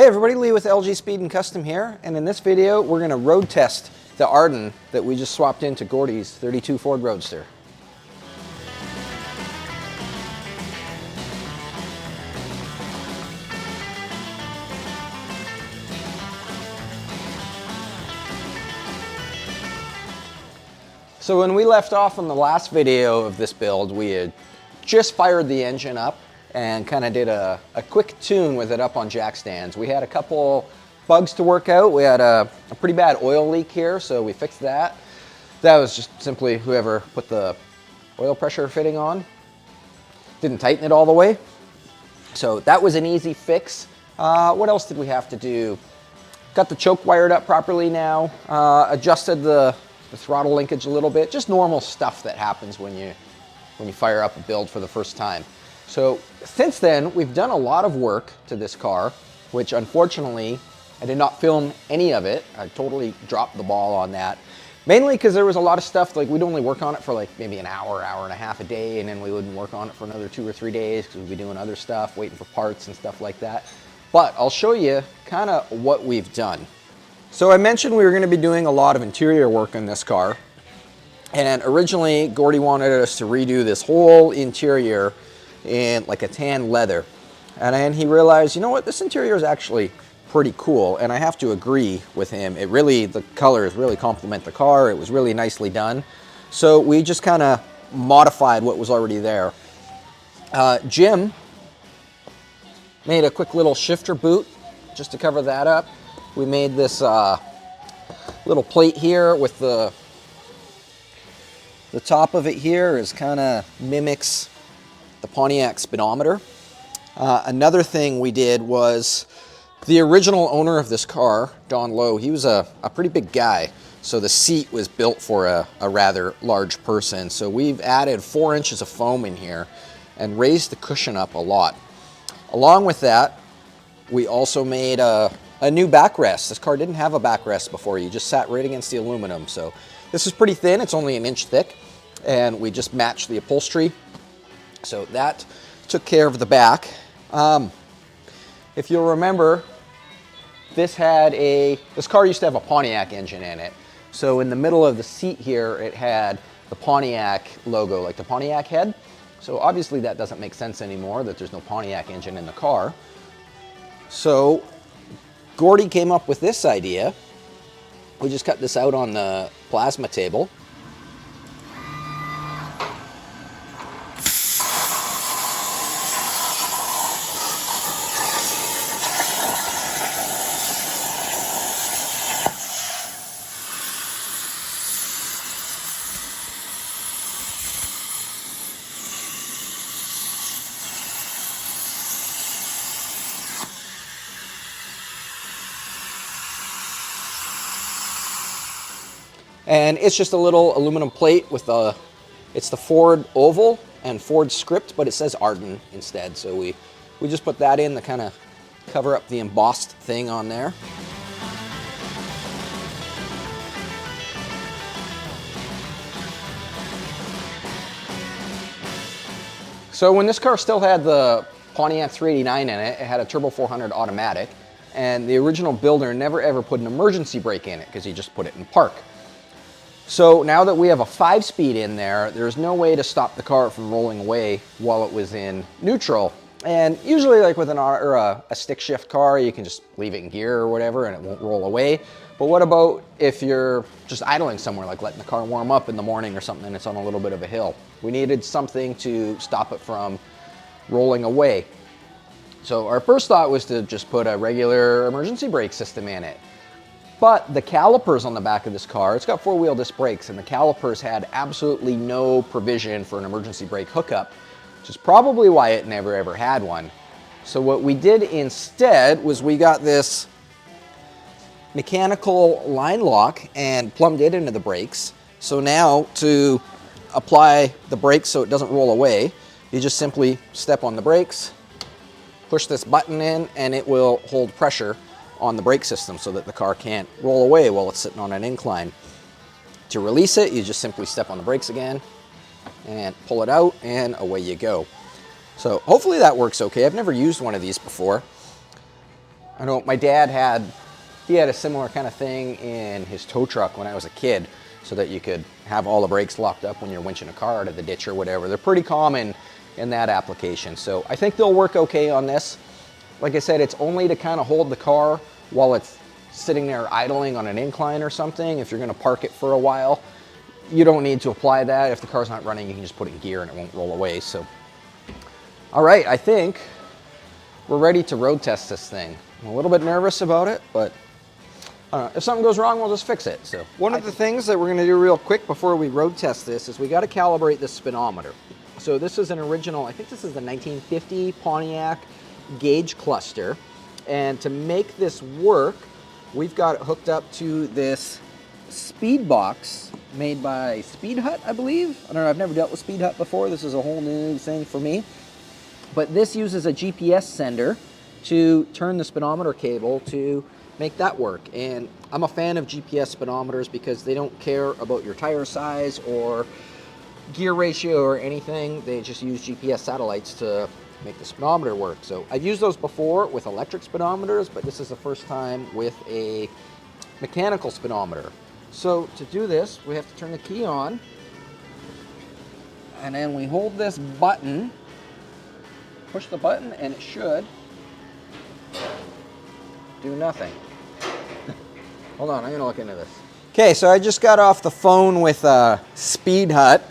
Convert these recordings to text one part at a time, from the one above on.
Hey everybody, Lee with LG Speed and Custom here, and in this video we're going to road test the Ardun that we just swapped into Gordy's 32 Ford Roadster. So when we left off on the last video of this build, we had just fired the engine up and kind of did a quick tune with it up on jack stands. We had a couple bugs to work out. We had a pretty bad oil leak here, so we fixed that. That was just simply whoever put the oil pressure fitting on didn't tighten it all the way. So that was an easy fix. What else did we have to do? Got the choke wired up properly now, adjusted the throttle linkage a little bit, just normal stuff that happens when you fire up a build for the first time. So since then, we've done a lot of work to this car, which unfortunately, I did not film any of it. I totally dropped the ball on that. Mainly because there was a lot of stuff, like we'd only work on it for like maybe an hour, hour and a half a day, and then we wouldn't work on it for another 2 or 3 days because we'd be doing other stuff, waiting for parts and stuff like that. But I'll show you kind of what we've done. So I mentioned we were going to be doing a lot of interior work in this car. And originally, Gordy wanted us to redo this whole interior in like a tan leather. And then he realized, you know what, this interior is actually pretty cool. And I have to agree with him. The colors really complement the car. It was really nicely done. So we just kind of modified what was already there. Jim made a quick little shifter boot just to cover that up. We made this little plate here with the top of it here is kind of mimics the Pontiac speedometer. Another thing we did was the original owner of this car, Don Lowe, he was a pretty big guy. So the seat was built for a rather large person. So we've added 4 inches of foam in here and raised the cushion up a lot. Along with that, we also made a new backrest. This car didn't have a backrest before. You just sat right against the aluminum. So this is pretty thin. It's only 1 inch thick. And we just matched the upholstery. So that took care of the back. If you'll remember, this car used to have a Pontiac engine in it. So in the middle of the seat here, it had the Pontiac logo, like the Pontiac head. So obviously that doesn't make sense anymore that there's no Pontiac engine in the car. So Gordy came up with this idea. We just cut this out on the plasma table. And it's just a little aluminum plate with it's the Ford oval and Ford script, but it says Ardun instead. So we just put that in to kind of cover up the embossed thing on there. So when this car still had the Pontiac 389 in it, it had a Turbo 400 automatic, and the original builder never ever put an emergency brake in it because he just put it in park. So now that we have a 5-speed in there, there's no way to stop the car from rolling away while it was in neutral. And usually like with a stick shift car, you can just leave it in gear or whatever and it won't roll away. But what about if you're just idling somewhere, like letting the car warm up in the morning or something and it's on a little bit of a hill? We needed something to stop it from rolling away. So our first thought was to just put a regular emergency brake system in it. But the calipers on the back of this car, it's got 4-wheel disc brakes, and the calipers had absolutely no provision for an emergency brake hookup, which is probably why it never ever had one. So what we did instead was we got this mechanical line lock and plumbed it into the brakes. So now to apply the brakes so it doesn't roll away, you just simply step on the brakes, push this button in, and it will hold pressure on the brake system so that the car can't roll away while it's sitting on an incline. To release it, you just simply step on the brakes again and pull it out, and away you go. So hopefully that works okay. I've never used one of these before. I know my dad had a similar kind of thing in his tow truck when I was a kid, so that you could have all the brakes locked up when you're winching a car out of the ditch or whatever. They're pretty common in that application. So I think they'll work okay on this. Like I said, it's only to kind of hold the car while it's sitting there idling on an incline or something. If you're gonna park it for a while, you don't need to apply that. If the car's not running, you can just put it in gear and it won't roll away. So, all right, I think we're ready to road test this thing. I'm a little bit nervous about it, but if something goes wrong, we'll just fix it. So one of the things that we're gonna do real quick before we road test this is we gotta calibrate the speedometer. So this is an original, I think this is the 1950 Pontiac gauge cluster. And to make this work, we've got it hooked up to this speed box made by Speedhut, I believe. I don't know, I've never dealt with Speedhut before. This is a whole new thing for me. But this uses a GPS sender to turn the speedometer cable to make that work. And I'm a fan of GPS speedometers because they don't care about your tire size or gear ratio or anything. They just use GPS satellites to make the speedometer work. So I've used those before with electric speedometers, but this is the first time with a mechanical speedometer. So to do this, we have to turn the key on, and then we hold this button, push the button, and it should do nothing. Hold on, I'm gonna look into this. Okay, so I just got off the phone with Speedhut,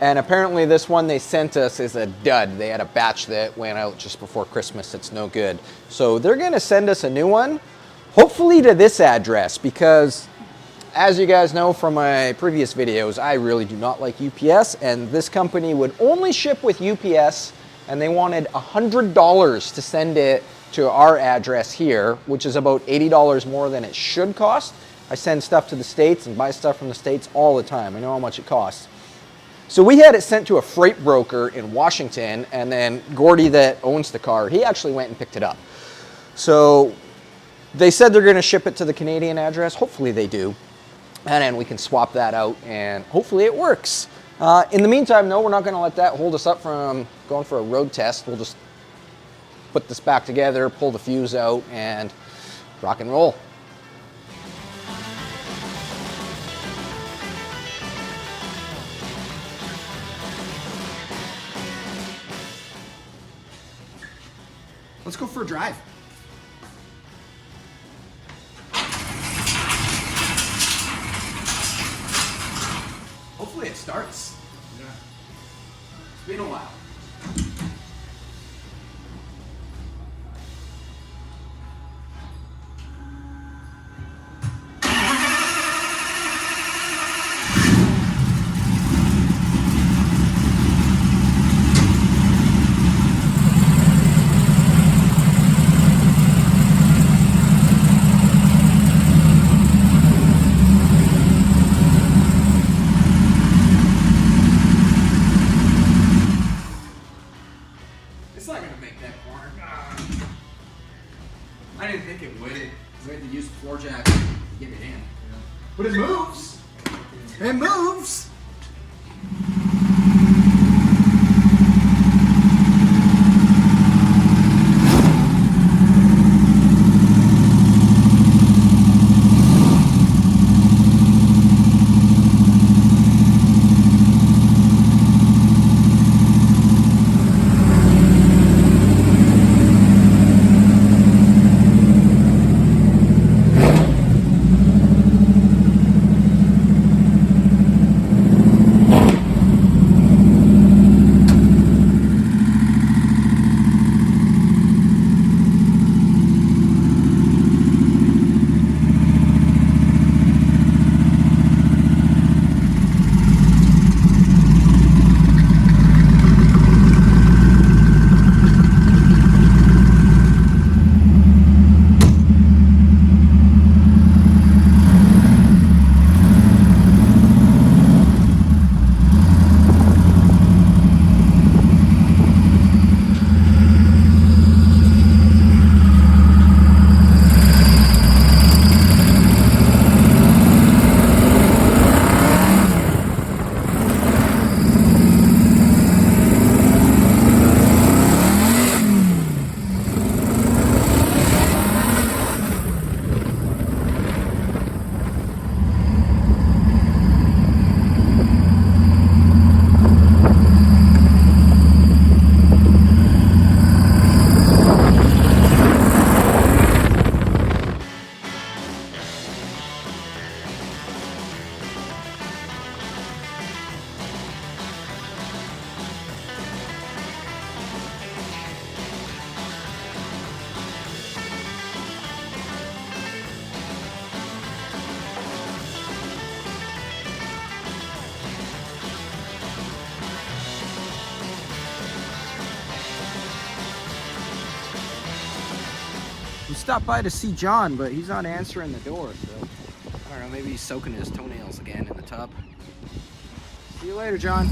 and apparently this one they sent us is a dud. They had a batch that went out just before Christmas that's no good. So they're gonna send us a new one, hopefully to this address, because as you guys know from my previous videos, I really do not like UPS, and this company would only ship with UPS, and they wanted $100 to send it to our address here, which is about $80 more than it should cost. I send stuff to the States and buy stuff from the States all the time. I know how much it costs. So we had it sent to a freight broker in Washington, and then Gordy that owns the car, he actually went and picked it up. So they said they're gonna ship it to the Canadian address. Hopefully they do. And then we can swap that out and hopefully it works. In the meantime, no, we're not gonna let that hold us up from going for a road test. We'll just put this back together, pull the fuse out, and rock and roll. Let's go for a drive. Hopefully it starts. Yeah. It's been a while. I didn't think it would. We had to use the floor jack to get it in. Yeah. But it moves! It moves! We stopped by to see John, but he's not answering the door, so I don't know, maybe he's soaking his toenails again in the tub. See you later, John.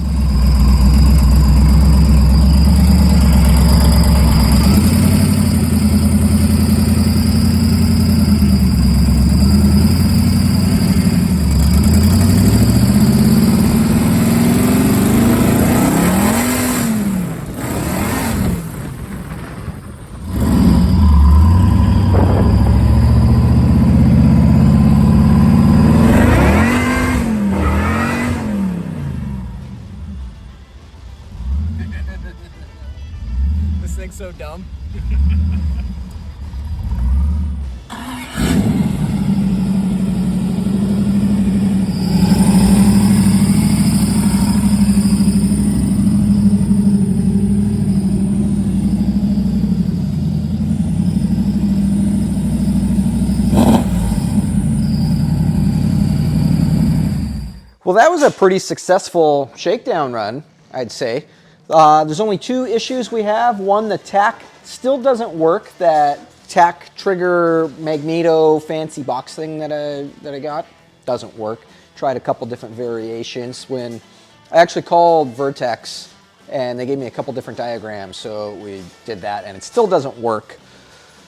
This thing's so dumb. Well, that was a pretty successful shakedown run, I'd say. There's only two issues we have. One, the tack still doesn't work. That tack trigger magneto fancy box thing that I got doesn't work. Tried a couple different variations. When I actually called Vertex and they gave me a couple different diagrams, so we did that and it still doesn't work.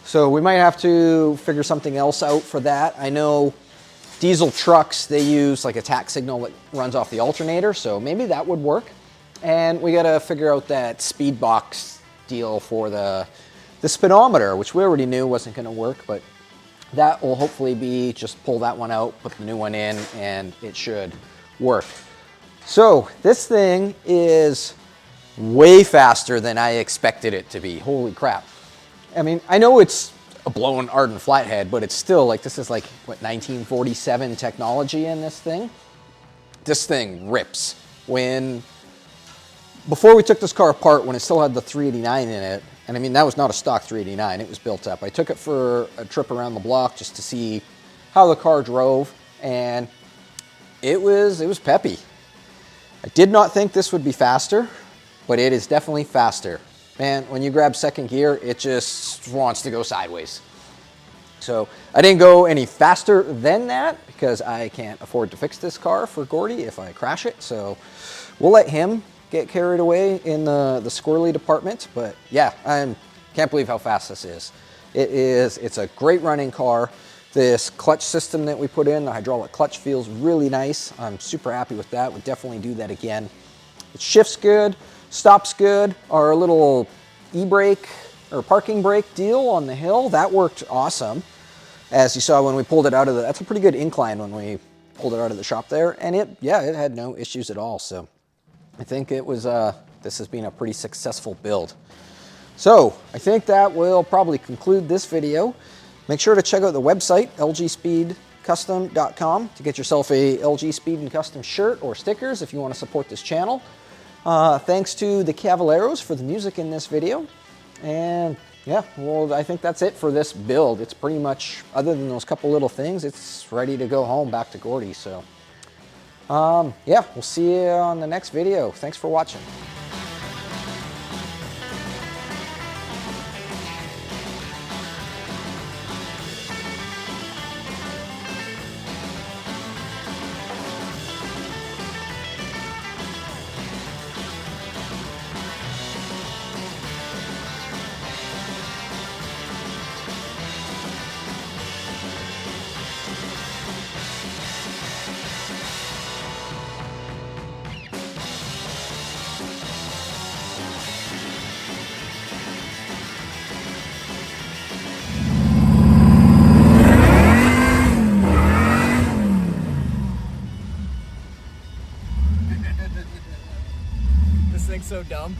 So we might have to figure something else out for that. I know diesel trucks, they use like a tack signal that runs off the alternator, so maybe that would work. And we gotta figure out that speed box deal for the speedometer, which we already knew wasn't gonna work, but that will hopefully be just pull that one out, put the new one in, and it should work. So this thing is way faster than I expected it to be. Holy crap. I mean, I know it's a blown Ardun flathead, but it's still like, this is like, what, 1947 technology in this thing? This thing rips. Before we took this car apart, when it still had the 389 in it, and I mean, that was not a stock 389, it was built up. I took it for a trip around the block just to see how the car drove, and it was peppy. I did not think this would be faster, but it is definitely faster. Man, when you grab second gear, it just wants to go sideways. So I didn't go any faster than that because I can't afford to fix this car for Gordy if I crash it. So we'll let him get carried away in the squirrely department. But yeah, I can't believe how fast this is. It's a great running car. This clutch system that we put in, the hydraulic clutch, feels really nice. I'm super happy with that. Would definitely do that again. It shifts good. Stops good. Our little e-brake or parking brake deal on the hill, that worked awesome. As you saw when we pulled it out of that's a pretty good incline when we pulled it out of the shop there. And it had no issues at all. So I think it was, this has been a pretty successful build. So I think that will probably conclude this video. Make sure to check out the website, lgspeedcustom.com, to get yourself a LG Speed and Custom shirt or stickers if you want to support this channel. Thanks to the Cavaleros for the music in this video. And yeah, well, I think that's it for this build. It's pretty much, other than those couple little things, it's ready to go home back to Gordy. So yeah, we'll see you on the next video. Thanks for watching. This thing's so dumb.